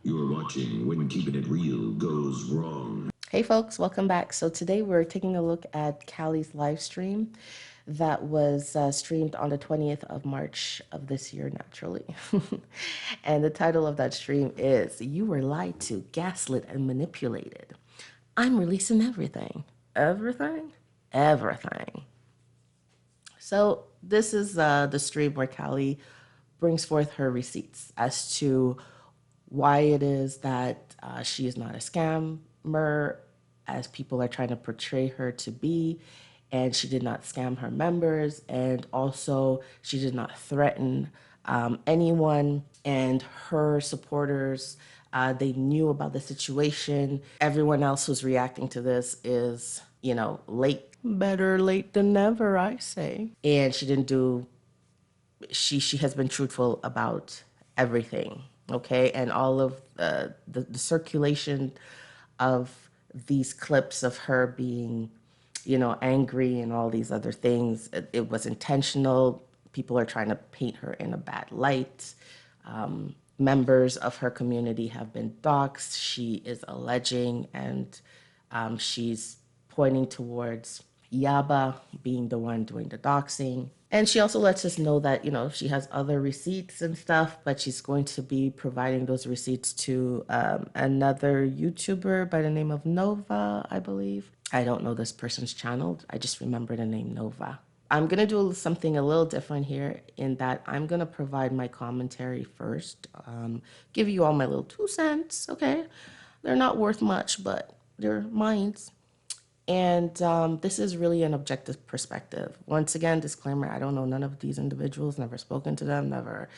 You're watching When Keeping It Real Goes Wrong. Hey folks, welcome back. So today we're taking a look at Callie's live stream that was streamed on the 20th of March of this year, naturally. And the title of that stream is You Were Lied to, Gaslit, and Manipulated. I'm releasing everything. Everything? Everything. So this is the stream where Callie brings forth her receipts as to why it is that she is not a scammer, as people are trying to portray her to be, and she did not scam her members, and also she did not threaten anyone, and her supporters. They knew about the situation. Everyone else who's reacting to this is, late. Better late than never, I say. And she didn't do she has been truthful about everything, okay? And all of the circulation of these clips of her being, angry and all these other things, it was intentional. People are trying to paint her in a bad light. Members of her community have been doxxed. She is alleging, and she's pointing towards Yaba being the one doing the doxing. And she also lets us know that, she has other receipts and stuff, but she's going to be providing those receipts to another YouTuber by the name of Nova, I believe. I don't know this person's channel. I just remember the name Nova. I'm going to do something a little different here in that I'm going to provide my commentary first, give you all my little 2 cents, okay? They're not worth much, but they're mine. And this is really an objective perspective. Once again, disclaimer, I don't know none of these individuals, never spoken to them, never.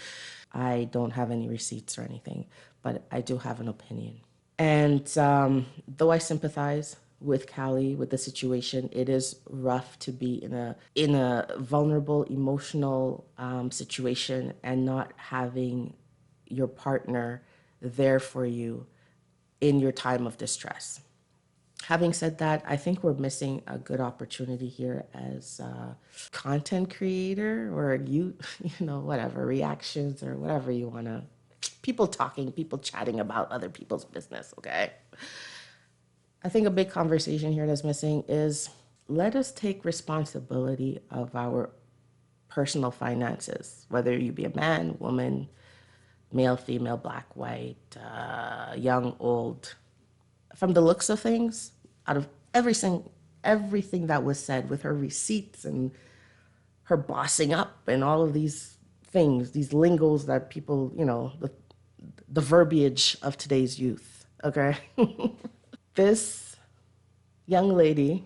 I don't have any receipts or anything, but I do have an opinion. And though I sympathize with Callie, with the situation, it is rough to be in a vulnerable, emotional situation and not having your partner there for you in your time of distress. Having said that, I think we're missing a good opportunity here as a content creator, or whatever, reactions or whatever you want to, people talking, people chatting about other people's business, okay? I think a big conversation here that's missing is, let us take responsibility of our personal finances, whether you be a man, woman, male, female, black, white, young, old. From the looks of things, out of everything that was said with her receipts and her bossing up and all of these things, these lingos that people, the verbiage of today's youth, okay? This young lady,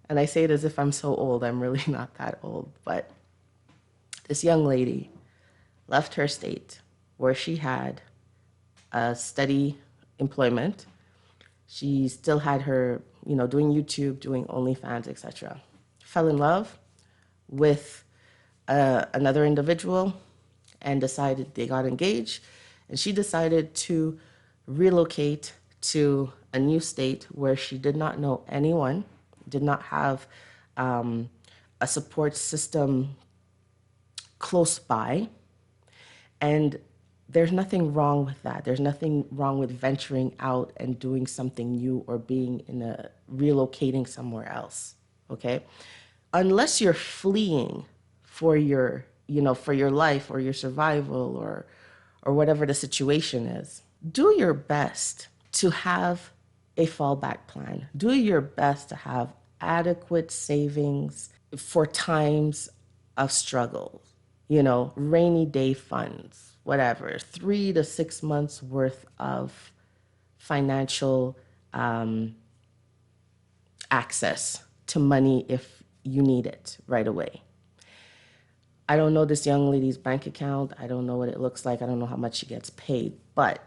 and I say it as if I'm so old, I'm really not that old, but this young lady left her state where she had a steady employment. She still had her, doing YouTube, doing OnlyFans, etc. Fell in love with another individual and decided they got engaged. And she decided to relocate to a new state where she did not know anyone, did not have a support system close by. And there's nothing wrong with that. There's nothing wrong with venturing out and doing something new or being relocating somewhere else, okay? Unless you're fleeing for for your life or your survival or whatever the situation is, do your best to have a fallback plan. Do your best to have adequate savings for times of struggle, rainy day funds, whatever, 3 to 6 months worth of financial access to money if you need it right away. I don't know this young lady's bank account. I don't know what it looks like. I don't know how much she gets paid, but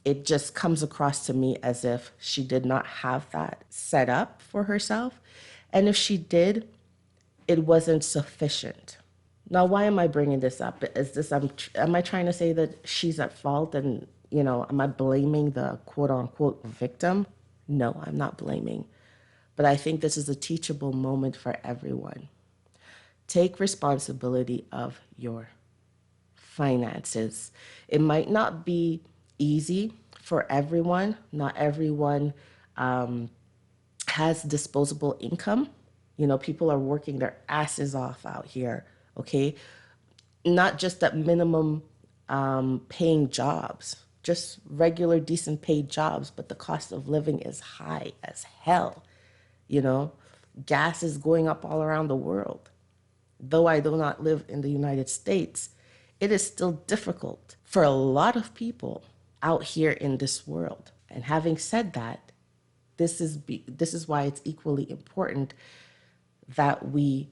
it just comes across to me as if she did not have that set up for herself. And if she did, it wasn't sufficient. Now, why am I bringing this up? Am I trying to say that she's at fault and, am I blaming the quote unquote victim? No, I'm not blaming. But I think this is a teachable moment for everyone. Take responsibility of your finances. It might not be easy for everyone. Not everyone has disposable income. You know, people are working their asses off out here, okay? Not just at minimum paying jobs, just regular decent paid jobs, but the cost of living is high as hell. You know, gas is going up all around the world. Though I do not live in the United States, it is still difficult for a lot of people out here in this world. And having said that, this is why it's equally important that we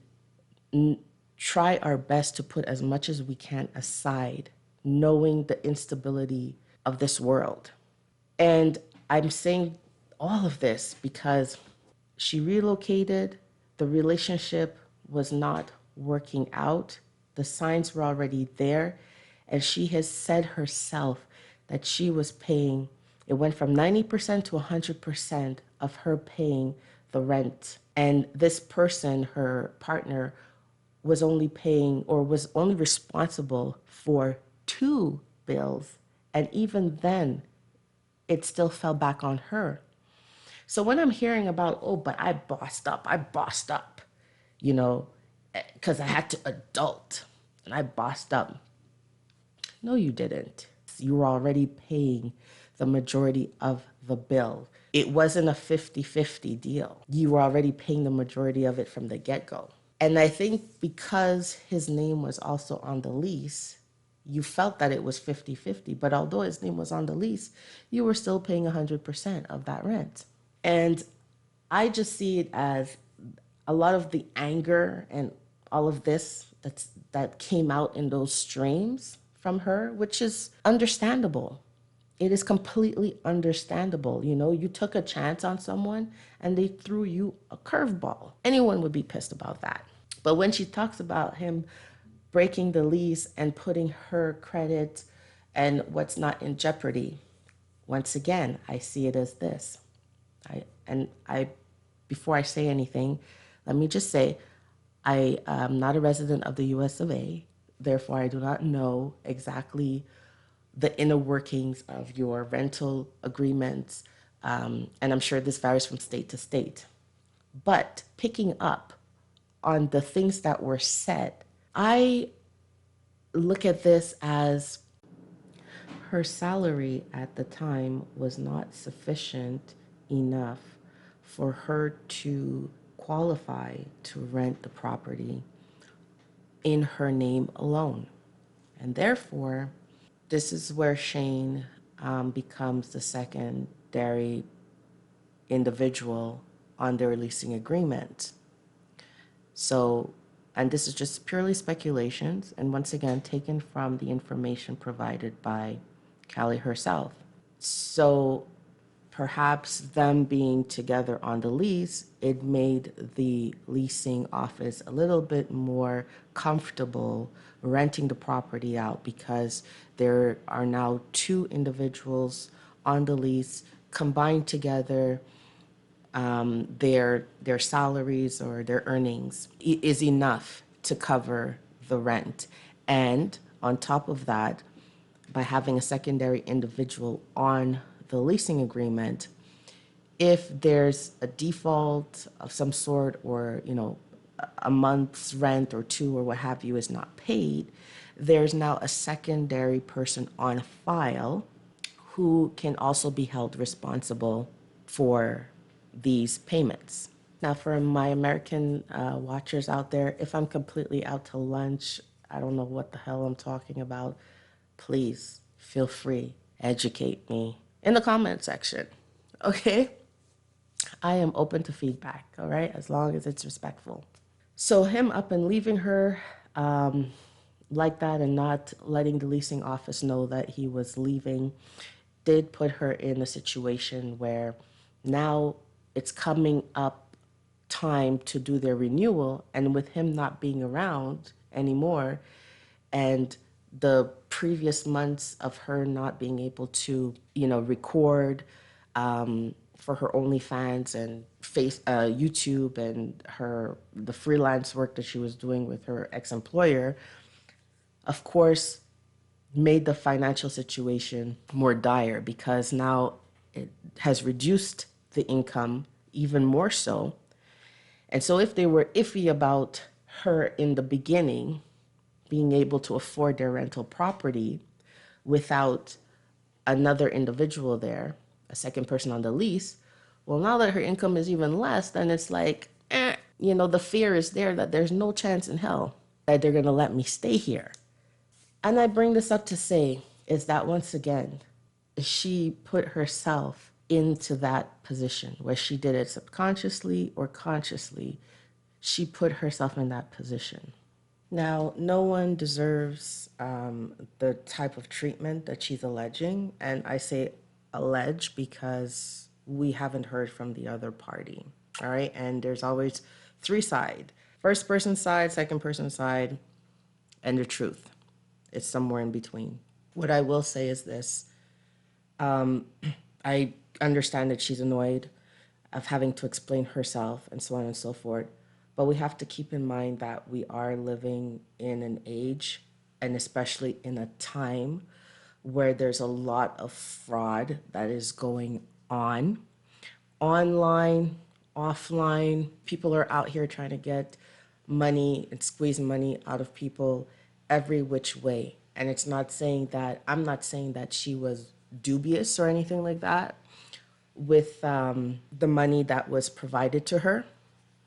try our best to put as much as we can aside, knowing the instability of this world. And I'm saying all of this because she relocated, the relationship was not working out, the signs were already there, and she has said herself that she was paying, it went from 90% to 100% of her paying the rent. And this person, her partner, was only paying or was only responsible for two bills. And even then, it still fell back on her. So when I'm hearing about, oh, but I bossed up, you know, because I had to adult and I bossed up. No, you didn't. You were already paying the majority of the bill. It wasn't a 50-50 deal. You were already paying the majority of it from the get-go. And I think because his name was also on the lease, you felt that it was 50-50. But although his name was on the lease, you were still paying 100% of that rent. And I just see it as a lot of the anger and all of this that came out in those streams from her, which is understandable. It is completely understandable. You know, you took a chance on someone and they threw you a curveball. Anyone would be pissed about that. But when she talks about him breaking the lease and putting her credit and what's not in jeopardy, once again, I see it as this. I before I say anything, let me just say I am not a resident of the US of A. Therefore, I do not know exactly the inner workings of your rental agreements. And I'm sure this varies from state to state. But picking up on the things that were said, I look at this as her salary at the time was not sufficient enough for her to qualify to rent the property in her name alone. And therefore, this is where Shane becomes the secondary individual on their leasing agreement. So, and this is just purely speculations, and once again, taken from the information provided by Callie herself. So, perhaps them being together on the lease, it made the leasing office a little bit more comfortable renting the property out because there are now two individuals on the lease combined together. Their salaries or their earnings is enough to cover the rent. And on top of that, by having a secondary individual on the leasing agreement, if there's a default of some sort or, you know, a month's rent or two or what have you is not paid, there's now a secondary person on file who can also be held responsible for these payments. Now, for my American watchers out there, if I'm completely out to lunch, I don't know what the hell I'm talking about, please feel free, educate me in the comment section, okay? I am open to feedback, all right, as long as it's respectful. So him up and leaving her like that and not letting the leasing office know that he was leaving did put her in a situation where now it's coming up time to do their renewal, and with him not being around anymore and the previous months of her not being able to, you know, record for her OnlyFans and YouTube and the freelance work that she was doing with her ex-employer, of course, made the financial situation more dire because now it has reduced the income even more so. And so if they were iffy about her in the beginning being able to afford their rental property without another individual there, a second person on the lease, well, now that her income is even less, then it's like, the fear is there that there's no chance in hell that they're going to let me stay here. And I bring this up to say is that once again, she put herself into that position, where she did it subconsciously or consciously. She put herself in that position. Now, no one deserves the type of treatment that she's alleging. And I say allege because we haven't heard from the other party. All right. And there's always three sides: first person side, second person side, and the truth. It's somewhere in between. What I will say is this. I understand that she's annoyed of having to explain herself and so on and so forth. But we have to keep in mind that we are living in an age, and especially in a time, where there's a lot of fraud that is going on. Online, offline, people are out here trying to get money and squeeze money out of people every which way. And it's not saying that, I'm not saying that she was dubious or anything like that with the money that was provided to her.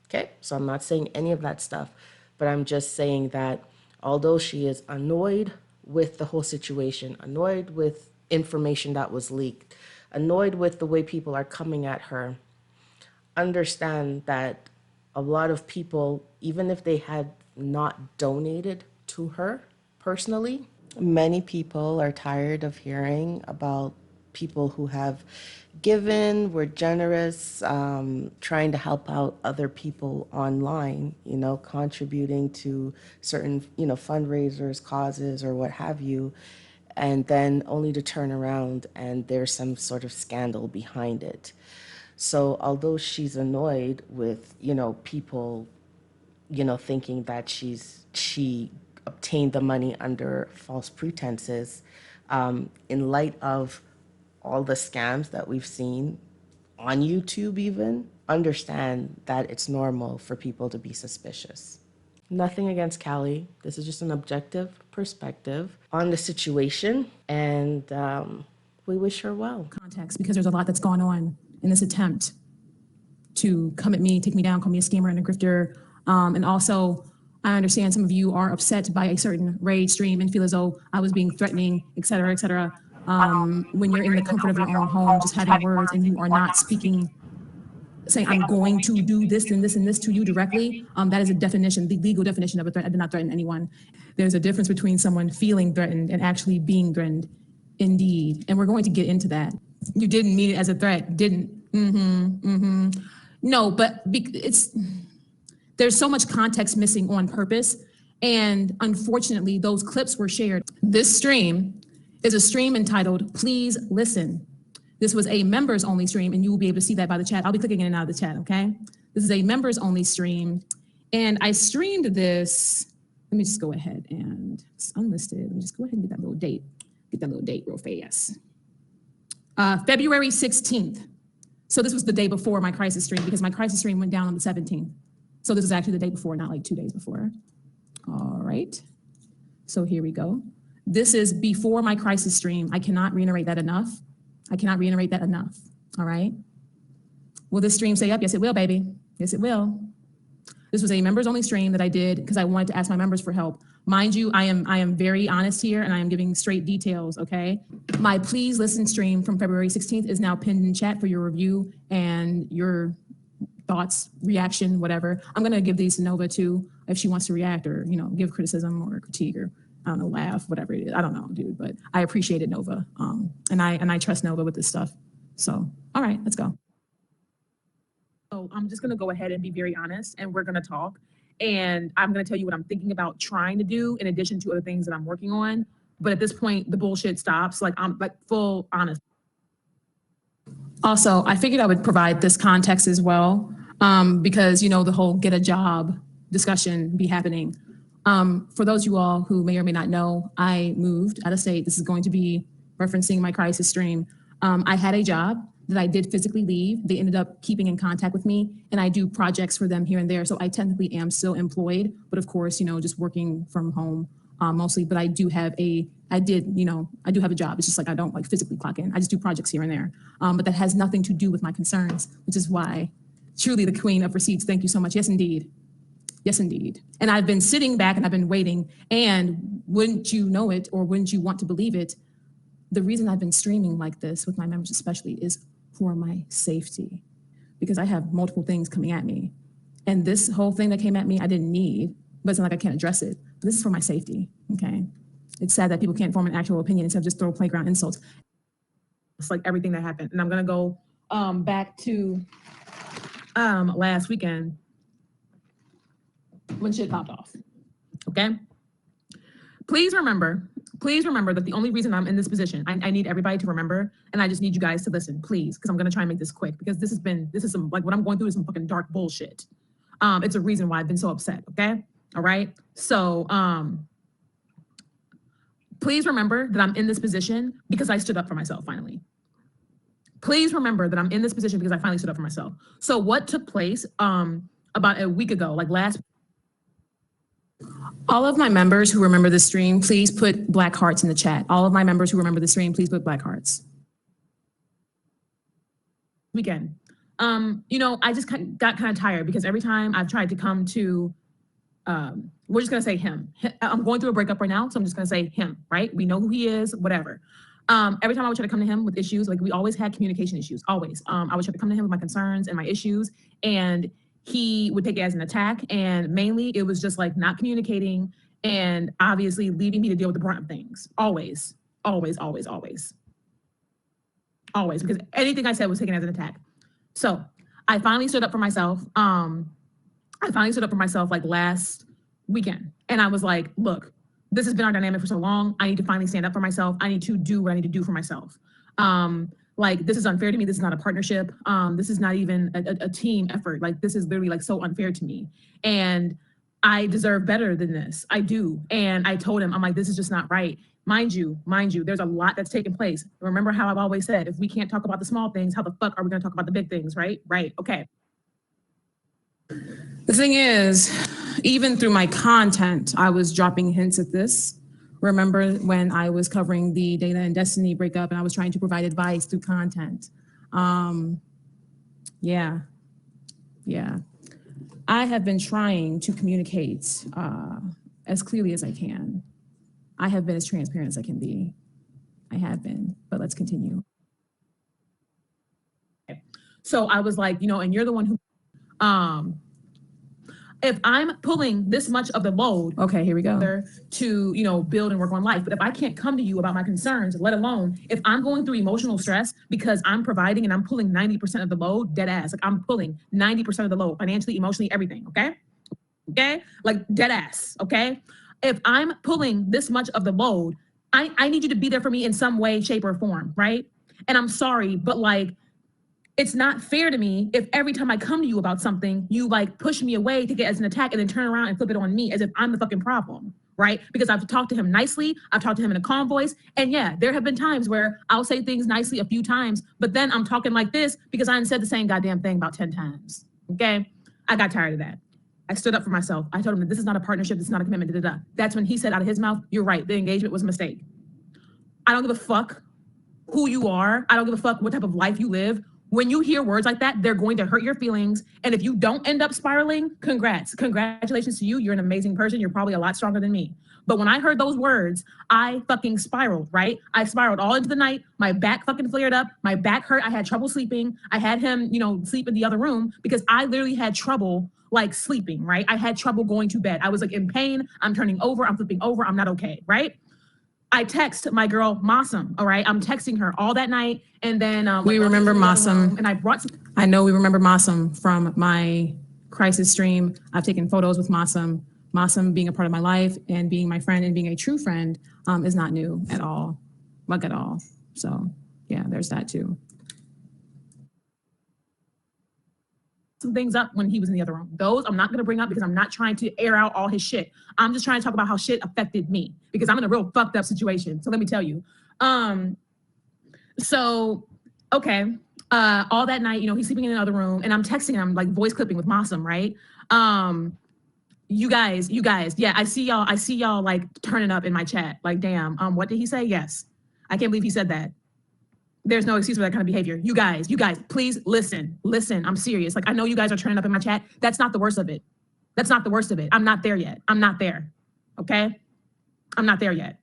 Okay, so I'm not saying any of that stuff, but I'm just saying that although she is annoyed with the whole situation, annoyed with information that was leaked, annoyed with the way people are coming at her, understand that a lot of people, even if they had not donated to her personally, many people are tired of hearing about people who have given, were generous, trying to help out other people online, contributing to certain, fundraisers, causes, or what have you, and then only to turn around and there's some sort of scandal behind it. So although she's annoyed with, people, thinking that she obtained the money under false pretenses, in light of all the scams that we've seen on YouTube even, understand that it's normal for people to be suspicious. Nothing against Callie. This is just an objective perspective on the situation, and we wish her well. Context, because there's a lot that's gone on in this attempt to come at me, take me down, call me a scammer and a grifter. And also, I understand some of you are upset by a certain raid stream and feel as though I was being threatening, et cetera, et cetera. When you're in the comfort of your own home, just having words and you are not speaking, saying, I'm going to do this and this and this to you directly, that is a definition, the legal definition of a threat. I did not threaten anyone. There's a difference between someone feeling threatened and actually being threatened, indeed. And we're going to get into that. You didn't mean it as a threat, didn't? No, but there's so much context missing on purpose. And unfortunately, those clips were shared. This stream is a stream entitled, Please Listen. This was a members only stream, and you will be able to see that by the chat. I'll be clicking in and out of the chat, okay? This is a members only stream. And I streamed this, let me just go ahead and it's unlisted. Let me just go ahead and get that little date real fast. February 16th. So this was the day before my crisis stream, because my crisis stream went down on the 17th. So this is actually the day before, not like 2 days before. All right. So here we go. This is before my crisis stream. I cannot reiterate that enough. All right. Will this stream stay up? Yes, it will, baby. Yes, it will. This was a members only stream that I did because I wanted to ask my members for help. Mind you, I am very honest here and I am giving straight details, okay? My Please Listen stream from February 16th is now pinned in chat for your review and your thoughts, reaction, whatever. I'm gonna give these to Nova too, if she wants to react or, give criticism or critique or, I don't know, laugh, whatever it is. I don't know, dude, but I appreciate it, Nova. And I trust Nova with this stuff. So, all right, let's go. So I'm just gonna go ahead and be very honest and we're gonna talk. And I'm gonna tell you what I'm thinking about trying to do in addition to other things that I'm working on. But at this point, the bullshit stops. Like I'm like full honest. Also, I figured I would provide this context as well, because the whole get a job discussion be happening. For those of you all who may or may not know, I moved out of state. This is going to be referencing my crisis stream. I had a job that I did physically leave. They ended up keeping in contact with me, and I do projects for them here and there. So I technically am still employed, but of course, just working from home mostly. But I do have a job. It's just like I don't like physically clock in. I just do projects here and there. But that has nothing to do with my concerns, which is why truly the queen of receipts. Thank you so much. Yes, indeed. Yes, indeed. And I've been sitting back and I've been waiting. And wouldn't you know it, or wouldn't you want to believe it, the reason I've been streaming like this with my members especially is for my safety, because I have multiple things coming at me. And this whole thing that came at me, I didn't need, but it's not like I can't address it. But this is for my safety, okay? It's sad that people can't form an actual opinion instead of just throw playground insults. It's like everything that happened. And I'm gonna go back to last weekend when shit popped off, okay? Please remember that the only reason I'm in this position, I need everybody to remember, and I just need you guys to listen, please, because I'm gonna try and make this quick, because this is some, like, what I'm going through is some fucking dark bullshit. It's a reason why I've been so upset, okay? All right? So, please remember that I'm in this position because I stood up for myself finally. Please remember that I'm in this position because I finally stood up for myself. So what took place about a week ago, like last. All of my members who remember the stream, please put black hearts in the chat. All of my members who remember the stream, please put black hearts. Weekend. I just got kind of tired because every time I've tried to come to, we're just gonna say him. I'm going through a breakup right now, so I'm just gonna say him, right? We know who he is, whatever. Every time I would try to come to him with issues, like we always had communication issues, always. I would try to come to him with my concerns and my issues, and he would take it as an attack. And mainly it was just like not communicating and obviously leaving me to deal with the brunt of things. Always, always, always, always. Always, because anything I said was taken as an attack. So I finally stood up for myself. Like last weekend. And I was like, look, this has been our dynamic for so long. I need to finally stand up for myself. I need to do what I need to do for myself. Like, this is unfair to me. This is not a partnership. This is not even a team effort. Like, this is literally like so unfair to me. And I deserve better than this. I do. And I told him, I'm like, this is just not right. Mind you, there's a lot that's taken place. Remember how I've always said, if we can't talk about the small things, how the fuck are we gonna talk about the big things, right? Right, okay. The thing is, even through my content, I was dropping hints at this. Remember when I was covering the Data and Destiny breakup and I was trying to provide advice through content? Yeah. I have been trying to communicate as clearly as I can. I have been as transparent as I can be. I have been, but let's continue. Okay. So I was like, and you're the one who, if I'm pulling this much of the load, okay, here we go, to, build and work on life. But if I can't come to you about my concerns, let alone if I'm going through emotional stress because I'm providing and I'm pulling 90% of the load, dead ass, like I'm pulling 90% of the load, financially, emotionally, everything, okay? Okay, like dead ass, okay? If I'm pulling this much of the load, I need you to be there for me in some way, shape, or form, right? And I'm sorry, but like, it's not fair to me if every time I come to you about something, you like push me away to get as an attack and then turn around and flip it on me as if I'm the fucking problem, right? Because I've talked to him nicely, I've talked to him in a calm voice, and yeah, there have been times where I'll say things nicely a few times, but then I'm talking like this because I said the same goddamn thing about 10 times, okay? I got tired of that. I stood up for myself. I told him that this is not a partnership, this is not a commitment, da-da-da. That's when he said out of his mouth, you're right, the engagement was a mistake. I don't give a fuck who you are. I don't give a fuck what type of life you live. When you hear words like that, they're going to hurt your feelings. And if you don't end up spiraling, congrats. Congratulations to you. You're an amazing person. You're probably a lot stronger than me. But when I heard those words, I fucking spiraled, right? I spiraled all into the night. My back fucking flared up. My back hurt. I had trouble sleeping. I had him, sleep in the other room because I literally had trouble like sleeping, right? I had trouble going to bed. I was like in pain. I'm turning over. I'm flipping over. I'm not okay, right? I text my girl Massam, all right? I'm texting her all that night, and then we remember Massam, and I brought. I know we remember Massam from my crisis stream. I've taken photos with Massam. Massam being a part of my life and being my friend and being a true friend is not new at all, like at all. So yeah, there's that too. some things up when he was in the other room. Those I'm not going to bring up because I'm not trying to air out all his shit. I'm just trying to talk about how shit affected me because I'm in a real fucked up situation. So let me tell you. So, okay. All that night, he's sleeping in another room and I'm texting him, like voice clipping with Mossam, right? You guys, yeah, I see y'all like turning up in my chat. Like, damn, what did he say? Yes. I can't believe he said that. There's no excuse for that kind of behavior. You guys, please listen. I'm serious. Like, I know you guys are turning up in my chat. That's not the worst of it. I'm not there yet. I'm not there. Okay? I'm not there yet.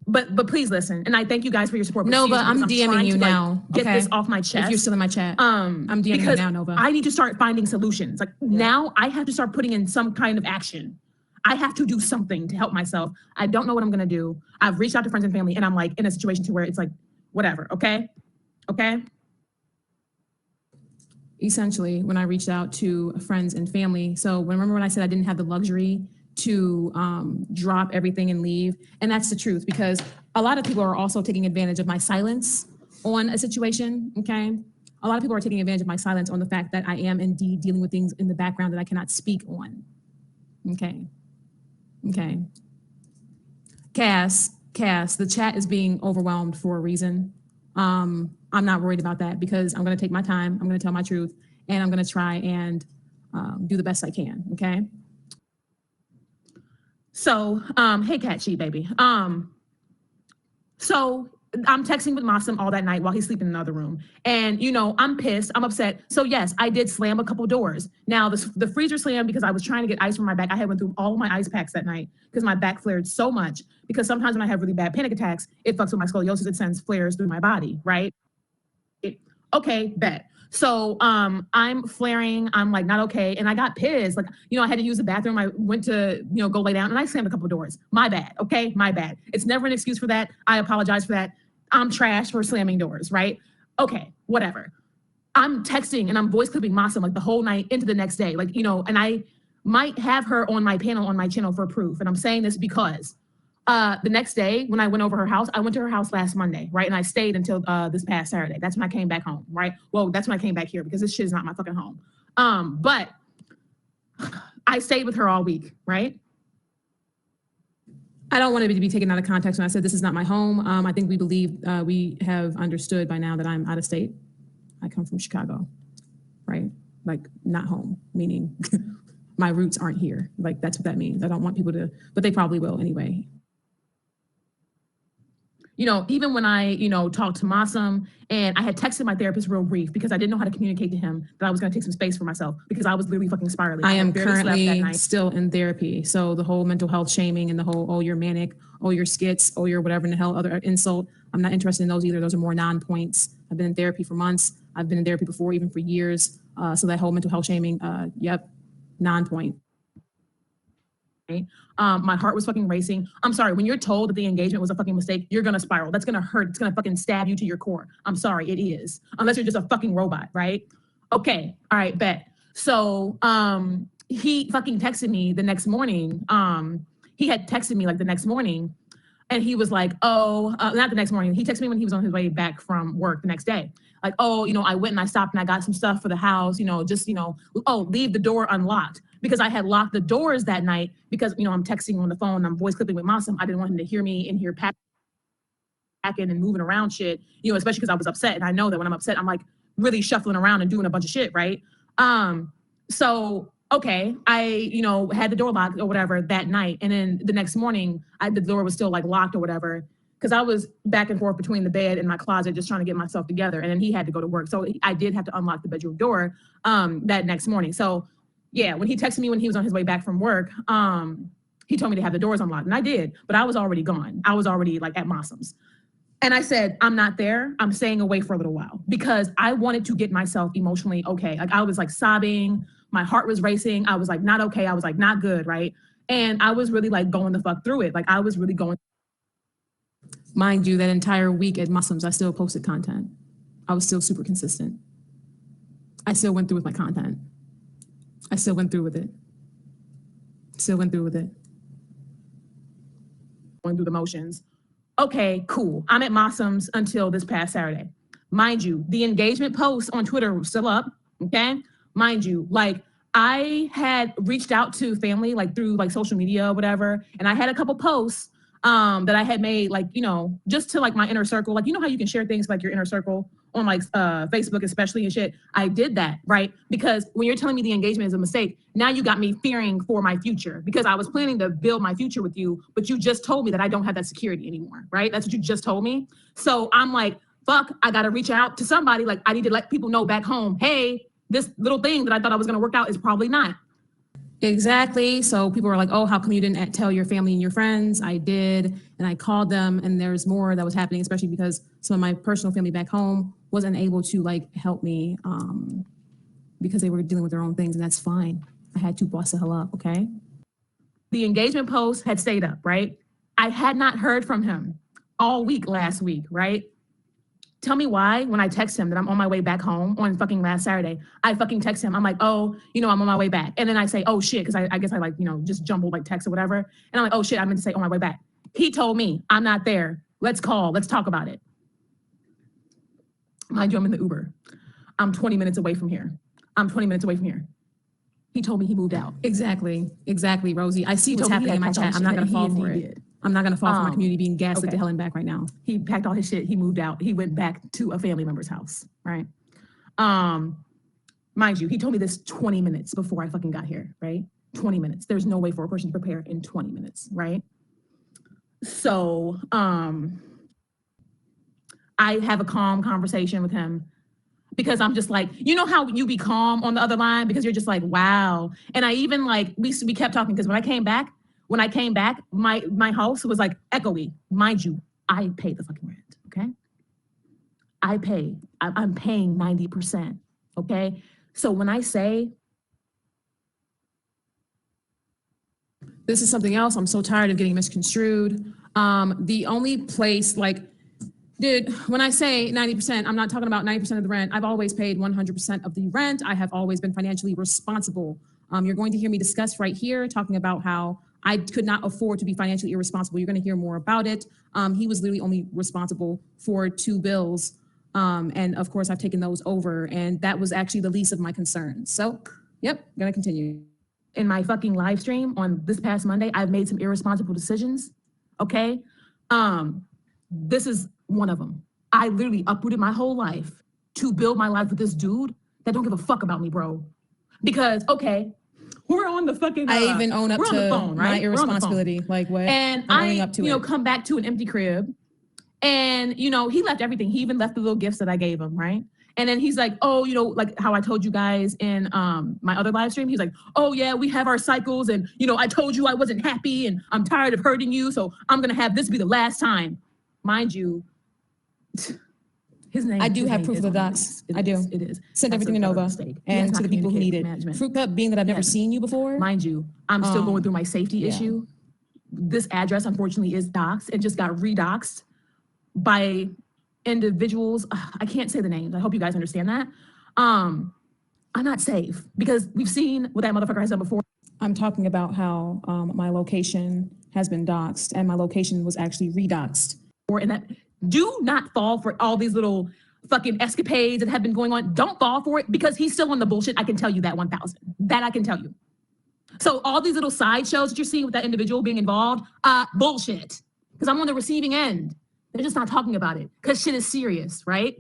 But please listen. And I thank you guys for your support. Nova, I'm DMing you now. Get this off my chest. If you're still in my chat. I'm DMing you now, Nova. I need to start finding solutions. Like now I have to start putting in some kind of action. I have to do something to help myself. I don't know what I'm going to do. I've reached out to friends and family and I'm like in a situation to where it's like, whatever, okay? Essentially, when I reached out to friends and family, so remember when I said I didn't have the luxury to drop everything and leave? And that's the truth, because a lot of people are also taking advantage of my silence on a situation, okay? A lot of people are taking advantage of my silence on the fact that I am indeed dealing with things in the background that I cannot speak on, okay? Cass, the chat is being overwhelmed for a reason. I'm not worried about that because I'm going to take my time. I'm going to tell my truth and I'm going to try and do the best I can. Okay. So, hey, Cat Sheet, baby. So I'm texting with Mossam all that night while he's sleeping in another room. And, I'm pissed. I'm upset. So yes, I did slam a couple doors. Now the freezer slammed because I was trying to get ice from my back. I had went through all of my ice packs that night because my back flared so much because sometimes when I have really bad panic attacks, it fucks with my scoliosis. It sends flares through my body, right? Okay, bet. So I'm flaring. I'm like not okay. And I got pissed. Like, I had to use the bathroom. I went to, go lay down and I slammed a couple doors. My bad. Okay, my bad. It's never an excuse for that. I apologize for that. I'm trash for slamming doors, right? Okay, whatever. I'm texting and I'm voice clipping Mossam like the whole night into the next day. Like, and I might have her on my panel on my channel for proof. And I'm saying this because the next day when I went over her house, I went to her house last Monday, right? And I stayed until this past Saturday. That's when I came back home, right? Well, that's when I came back here because this shit is not my fucking home. But I stayed with her all week, right? I don't want it to be taken out of context when I said this is not my home. I think we have understood by now that I'm out of state. I come from Chicago, right? Like not home, meaning my roots aren't here. Like that's what that means. I don't want people to, but they probably will anyway. Even when I, talked to Mossam and I had texted my therapist real brief because I didn't know how to communicate to him that I was going to take some space for myself because I was literally fucking spiraling. I am currently still in therapy. So the whole mental health shaming and the whole, oh, you're manic, oh, you're skits, oh, you're whatever in the hell, other insult. I'm not interested in those either. Those are more non-points. I've been in therapy for months. I've been in therapy before, even for years. So that whole mental health shaming, yep, non-point. My heart was fucking racing. I'm sorry, when you're told that the engagement was a fucking mistake, you're gonna spiral. That's gonna hurt. It's gonna fucking stab you to your core. I'm sorry, it is. Unless you're just a fucking robot, right? Okay, all right, bet. So he fucking texted me the next morning. He had texted me like the next morning and he was like, oh, not the next morning. He texted me when he was on his way back from work the next day. Like, oh, I went and I stopped and I got some stuff for the house, leave the door unlocked. Because I had locked the doors that night because, I'm texting on the phone, I'm voice clipping with Mossam. I didn't want him to hear me in here packing and moving around shit, especially because I was upset. And I know that when I'm upset, I'm like really shuffling around and doing a bunch of shit, right? So, okay, I, had the door locked or whatever that night. And then the next morning, the door was still like locked or whatever. Because I was back and forth between the bed and my closet just trying to get myself together. And then he had to go to work. So I did have to unlock the bedroom door that next morning. So yeah, when he texted me when he was on his way back from work, he told me to have the doors unlocked. And I did, but I was already gone. I was already like at Mossam's. And I said, I'm not there. I'm staying away for a little while because I wanted to get myself emotionally okay. Like I was like sobbing. My heart was racing. I was like not okay. I was like not good, right? And I was really like going the fuck through it. Like I was really going. Mind you, that entire week at Mossam's, I still posted content. I was still super consistent. I still went through with my content. I still went through with it. Going through the motions. Okay, cool. I'm at Mossam's until this past Saturday. Mind you, the engagement post on Twitter was still up, okay? mind you, like I had reached out to family like through like social media or whatever, and I had a couple posts that I had made, like, you know, just to like my inner circle. Like, you know how you can share things like your inner circle on like Facebook especially and shit. I did that, right? Because when you're telling me the engagement is a mistake, now you got me fearing for my future, because I was planning to build my future with you, but you just told me that I don't have that security anymore, right? That's what you just told me. So I'm like, fuck, I gotta reach out to somebody. Like, I need to let people know back home, hey, this little thing that I thought I was gonna work out is probably not. Exactly. So people were like, oh, how come you didn't tell your family and your friends? I did. And I called them, and there's more that was happening, especially because some of my personal family back home wasn't able to like help me because they were dealing with their own things, and that's fine. I had to boss the hell up, okay? The engagement post had stayed up, right? I had not heard from him all week last week, right? Tell me why when I text him that I'm on my way back home on fucking last Saturday, I fucking text him. I'm like, oh, you know, I'm on my way back. And then I say, oh shit, because I guess I like, you know, just jumbled like text or whatever. And I'm like, oh shit, I meant to say on my way back. He told me, I'm not there. Let's call. Let's talk about it. Mind you, I'm in the Uber. I'm 20 minutes away from here. He told me he moved out. Exactly, Rosie. I see what's happening in my chat. I'm not going to fall for it. I'm not going to fall for my community being gaslit to hell and back right now. He packed all his shit. He moved out. He went back to a family member's house, right? Mind you, he told me this 20 minutes before I fucking got here, right? 20 minutes. There's no way for a person to prepare in 20 minutes, right? So I have a calm conversation with him, because I'm just like, you know how you be calm on the other line because you're just like, wow. And I even like, we kept talking, because when I came back, my house was like echoey. Mind you, I pay the fucking rent, okay? I'm paying 90%, okay? So when I say, this is something else, I'm so tired of getting misconstrued. The only place like, dude, when I say 90%, I'm not talking about 90% of the rent. I've always paid 100% of the rent. I have always been financially responsible. You're going to hear me discuss right here, talking about how I could not afford to be financially irresponsible. You're going to hear more about it. He was literally only responsible for 2 bills. And of course, I've taken those over. And that was actually the least of my concerns. So, yep, going to continue. In my fucking live stream on this past Monday, I've made some irresponsible decisions, okay? This is one of them. I literally uprooted my whole life to build my life with this dude that don't give a fuck about me, bro. Because, okay, we're on the fucking, I even own up to phone, right? my irresponsibility. Like what? And I'm owning up to it. come back to an empty crib, and, you know, he left everything. He even left the little gifts that I gave him, right? And then he's like, oh, you know, like how I told you guys in my other live stream, he's like, oh yeah, we have our cycles, and, you know, I told you I wasn't happy, and I'm tired of hurting you, so I'm gonna have this be the last time. Mind you, his name. I do have proof of the docs. I do. It is. Send everything to Nova and to the people who need it. Fruit Cup, being that I've never seen you before. Mind you, I'm still going through my safety issue. This address, unfortunately, is doxed and just got redoxed by individuals. I can't say the names. I hope you guys understand that. I'm not safe, because we've seen what that motherfucker has done before. I'm talking about how my location has been doxed, and my location was actually redoxed. And that, do not fall for all these little fucking escapades that have been going on. Don't fall for it, because he's still on the bullshit. I can tell you that 1,000. That I can tell you. So all these little sideshows that you're seeing with that individual being involved, bullshit. Because I'm on the receiving end. They're just not talking about it, because shit is serious, right?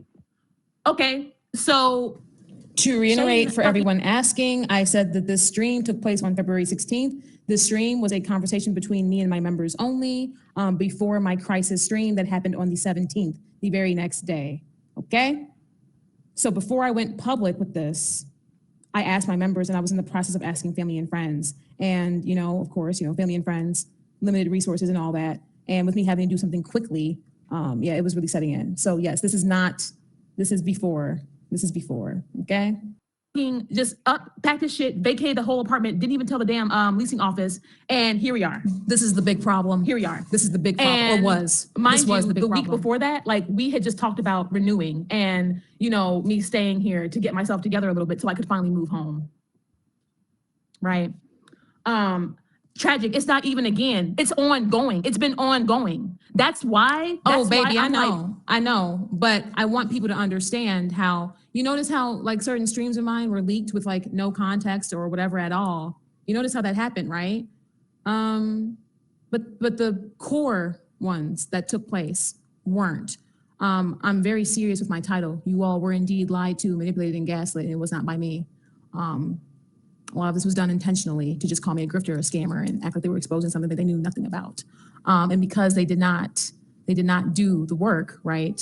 Okay, so to reiterate for everyone asking, I said that this stream took place on February 16th. This stream was a conversation between me and my members only before my crisis stream that happened on the 17th, the very next day, okay? So before I went public with this, I asked my members, and I was in the process of asking family and friends. And, you know, of course, you know, family and friends, limited resources and all that. And with me having to do something quickly, yeah, it was really setting in. So yes, this is before, okay? Just packed his shit, vacated the whole apartment, didn't even tell the damn leasing office, and here we are. This is the big problem. Here we are. This is the big problem, and or was. Mind this you, was the big week problem. before that, like, we had just talked about renewing and, you know, me staying here to get myself together a little bit so I could finally move home, right? tragic. It's not even again. It's ongoing. It's been ongoing. That's why. Oh, baby, I know. But I want people to understand how, you notice how like certain streams of mine were leaked with like no context or whatever at all. You notice how that happened, right? But the core ones that took place weren't. I'm very serious with my title. You all were indeed lied to, manipulated, and gaslit, and it was not by me. A lot of this was done intentionally to just call me a grifter, a scammer, and act like they were exposing something that they knew nothing about. And because they did not do the work, right,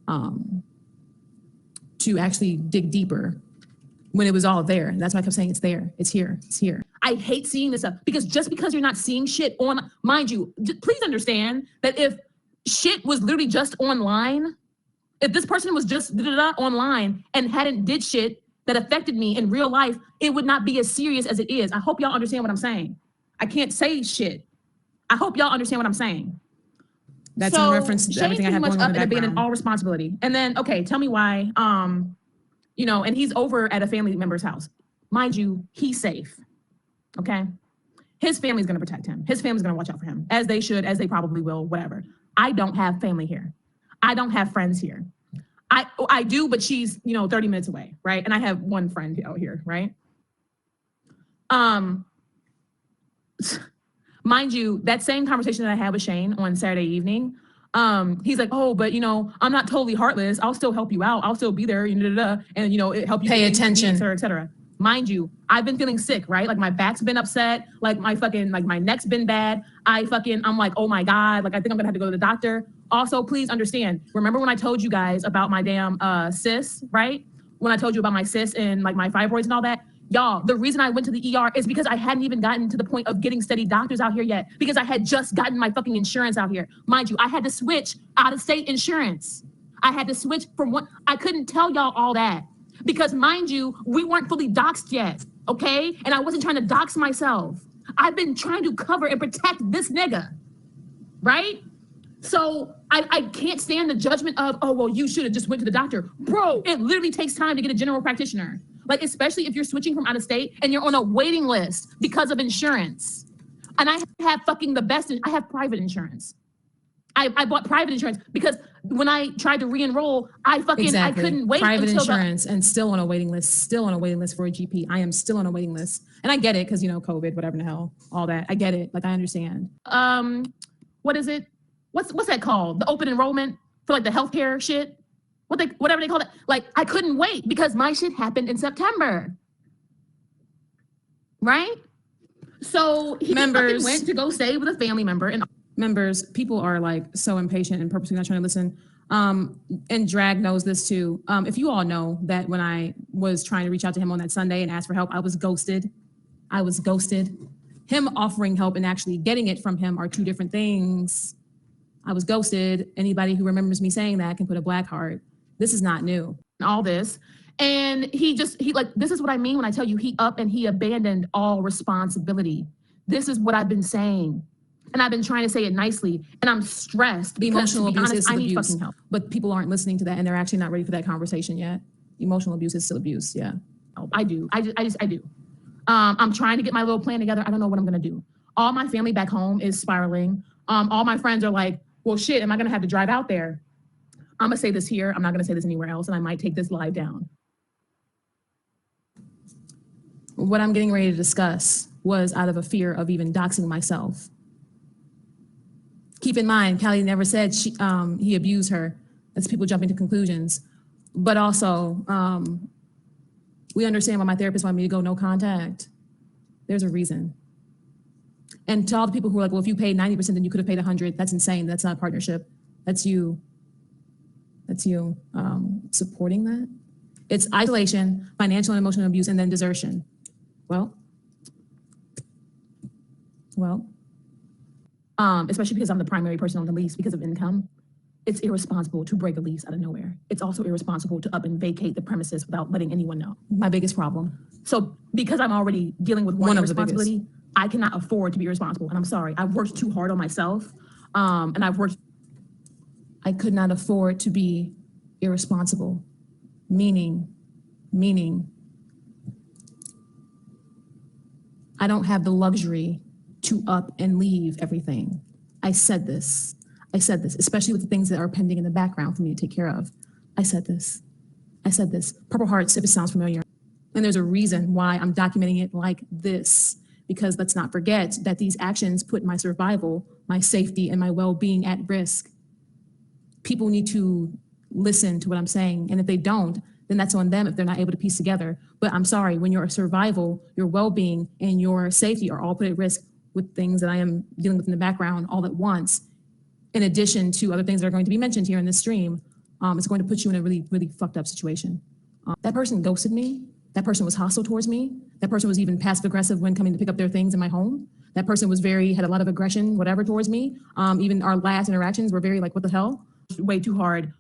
to actually dig deeper when it was all there. And that's why I kept saying it's there, it's here, it's here. I hate seeing this stuff because just because you're not seeing shit on, mind you, please understand that if shit was literally just online, if this person was just online and hadn't did shit that affected me in real life, it would not be as serious as it is. I hope y'all understand what I'm saying. I can't say shit. I hope y'all understand what I'm saying. That's in reference to everything I have going on in the background. Abandoned all responsibility. And then, okay, tell me why, you know, and he's over at a family member's house. Mind you, he's safe, okay? His family's gonna protect him. His family's gonna watch out for him, as they should, as they probably will, whatever. I don't have family here. I don't have friends here. I do, but she's, you know, 30 minutes away, right? And I have one friend out here, right? Mind you, that same conversation that I had with Shane on Saturday evening, he's like, oh, but you know, I'm not totally heartless. I'll still help you out. I'll still be there, and you know, it help you pay attention, et cetera, et cetera. Mind you, I've been feeling sick, right? Like my back's been upset, like my neck's been bad. I'm like, oh my God, like I think I'm gonna have to go to the doctor. Also, please understand, remember when I told you guys about my damn cyst, right? When I told you about my cyst and like my fibroids and all that, y'all, the reason I went to the ER is because I hadn't even gotten to the point of getting steady doctors out here yet, because I had just gotten my fucking insurance out here. Mind you, I had to switch out of state insurance. I had to switch from one, I couldn't tell y'all all that because mind you, we weren't fully doxxed yet, okay? And I wasn't trying to dox myself. I've been trying to cover and protect this nigga, right? So I can't stand the judgment of, oh, well, you should have just went to the doctor. Bro, it literally takes time to get a general practitioner. Like, especially if you're switching from out of state and you're on a waiting list because of insurance. And I have fucking the best, I have private insurance. I bought private insurance because when I tried to re-enroll, I couldn't wait private until insurance and still on a waiting list for a GP. I am still on a waiting list. And I get it because, you know, COVID, whatever the hell, all that. I get it. Like, I understand. What is it? What's that called? The open enrollment for like the healthcare shit? Whatever they call it. Like, I couldn't wait because my shit happened in September. Right? So he fucking went to go stay with a family member. And members, people are like so impatient and purposely not trying to listen. And Drag knows this too. If you all know that when I was trying to reach out to him on that Sunday and ask for help, I was ghosted. Him offering help and actually getting it from him are two different things. I was ghosted. Anybody who remembers me saying that can put a black heart. This is not new. All this. And he like, this is what I mean when I tell you he up and he abandoned all responsibility. This is what I've been saying. And I've been trying to say it nicely. And I'm stressed because, emotional abuse is still I need abuse. fucking help. But people aren't listening to that and they're actually not ready for that conversation yet. Emotional abuse is still abuse, yeah. I do. I do. I'm trying to get my little plan together. I don't know what I'm gonna do. All my family back home is spiraling. All my friends are like, well, shit, am I gonna have to drive out there? I'm gonna say this here. I'm not gonna say this anywhere else, and I might take this live down. What I'm getting ready to discuss was out of a fear of even doxing myself. Keep in mind, Callie never said he abused her. That's people jumping to conclusions. But also, we understand why my therapist wanted me to go no contact. There's a reason. And to all the people who are like, well, if you paid 90%, then you could have paid 100. That's insane. That's not a partnership. That's you supporting that. It's isolation, financial and emotional abuse, and then desertion. Well, especially because I'm the primary person on the lease because of income. It's irresponsible to break a lease out of nowhere. It's also irresponsible to up and vacate the premises without letting anyone know. My biggest problem. So because I'm already dealing with one responsibility, I cannot afford to be irresponsible. And I'm sorry, I've worked too hard on myself. And I could not afford to be irresponsible. Meaning, I don't have the luxury to up and leave everything. I said this, especially with the things that are pending in the background for me to take care of. I said this. Purple hearts, if it sounds familiar. And there's a reason why I'm documenting it like this, because let's not forget that these actions put my survival, my safety, and my well-being at risk. People need to listen to what I'm saying. And if they don't, then that's on them if they're not able to piece together. But I'm sorry, when your survival, your well-being, and your safety are all put at risk with things that I am dealing with in the background all at once, in addition to other things that are going to be mentioned here in this stream, it's going to put you in a really, really fucked up situation. That person ghosted me. That person was hostile towards me. That person was even passive aggressive when coming to pick up their things in my home. That person was had a lot of aggression, whatever, towards me. Even our last interactions were very like, what the hell? Way too hard.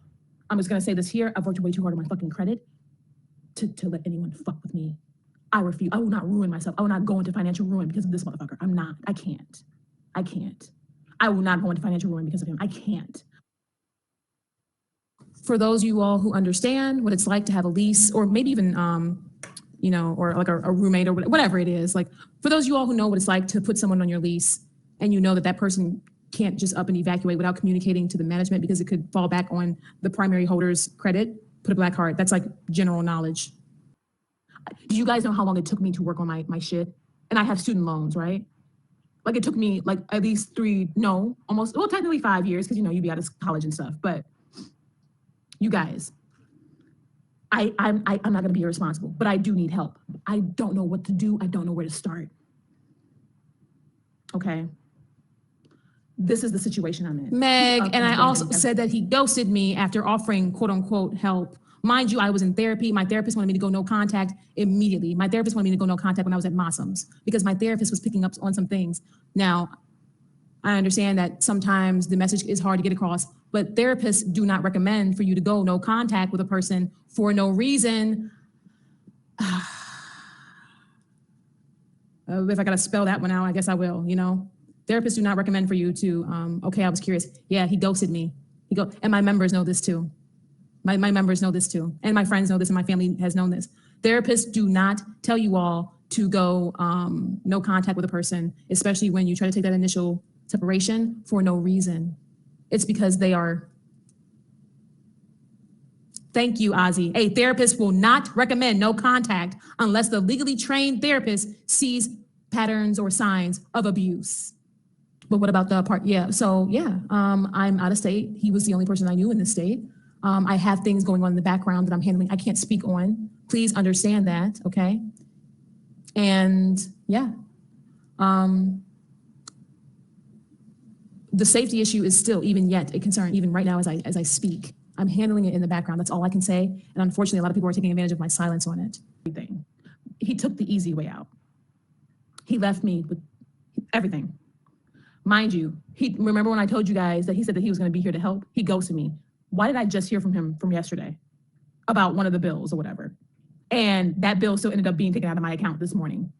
I'm just gonna say this here. I've worked way too hard on my fucking credit to let anyone fuck with me. I refuse. I will not ruin myself. I will not go into financial ruin because of this motherfucker. I'm not. I can't. I will not go into financial ruin because of him. I can't. For those of you all who understand what it's like to have a lease, or maybe even, or like a roommate or whatever it is, like for those of you all who know what it's like to put someone on your lease and you know that that person can't just up and evacuate without communicating to the management because it could fall back on the primary holder's credit, put a black heart. That's like general knowledge. Do you guys know how long it took me to work on my shit? And I have student loans, right? Like it took me like at least technically 5 years because you'd be out of college and stuff. But you guys, I'm not gonna be irresponsible, but I do need help. I don't know what to do. I don't know where to start. Okay. This is the situation I'm in. Meg, and I also said that he ghosted me after offering quote unquote help. Mind you, I was in therapy. My therapist wanted me to go no contact immediately. My therapist wanted me to go no contact when I was at Mossum's because my therapist was picking up on some things. Now, I understand that sometimes the message is hard to get across, but therapists do not recommend for you to go no contact with a person for no reason. If I gotta spell that one out, I guess I will, Therapists do not recommend for you to, okay, I was curious. Yeah, he ghosted me. And my members know this too. My members know this too. And my friends know this and my family has known this. Therapists do not tell you all to go no contact with a person, especially when you try to take that initial separation for no reason. It's because they are. Thank you, Ozzy. A therapist will not recommend no contact unless the legally trained therapist sees patterns or signs of abuse. But what about the part? Yeah. So yeah, I'm out of state. He was the only person I knew in this state. I have things going on in the background that I'm handling. I can't speak on. Please understand that. Okay. And yeah, the safety issue is still even yet a concern, even right now as I speak. I'm handling it in the background. That's all I can say. And unfortunately, a lot of people are taking advantage of my silence on it. He took the easy way out. He left me with everything. Mind you, remember when I told you guys that he said that he was going to be here to help? He ghosted me. Why did I just hear from him from yesterday about one of the bills or whatever? And that bill still ended up being taken out of my account this morning.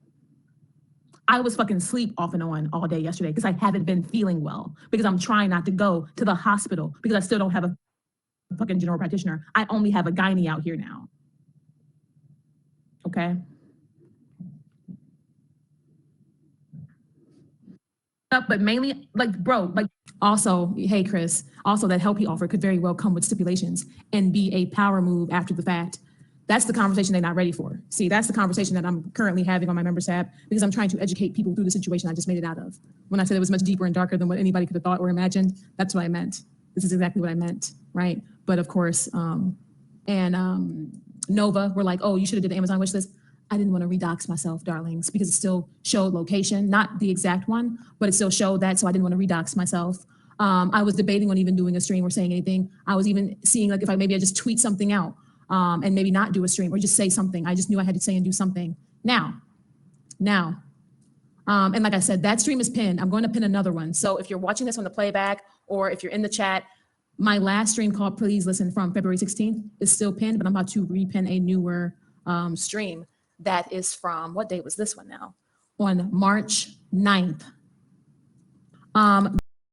I was fucking asleep off and on all day yesterday because I haven't been feeling well, because I'm trying not to go to the hospital because I still don't have a fucking general practitioner. I only have a gynae out here now. Okay? But mainly, also, hey, Chris, also that help he offered could very well come with stipulations and be a power move after the fact. That's the conversation they're not ready for. See, that's the conversation that I'm currently having on my members tab because I'm trying to educate people through the situation I just made it out of. When I said it was much deeper and darker than what anybody could have thought or imagined, that's what I meant. This is exactly what I meant, right? But of course, Nova were like, oh, you should have did the Amazon wish list. I didn't want to redox myself, darlings, because it still showed location, not the exact one, but it still showed that, so I didn't want to redox myself. I was debating on even doing a stream or saying anything. I was even seeing like if I just tweet something out and maybe not do a stream or just say something. I just knew I had to say and do something. Now, and like I said, that stream is pinned. I'm going to pin another one. So if you're watching this on the playback or if you're in the chat, my last stream called Please Listen from February 16th is still pinned, but I'm about to repin a newer stream. That is from, what date was this one now? On March 9th.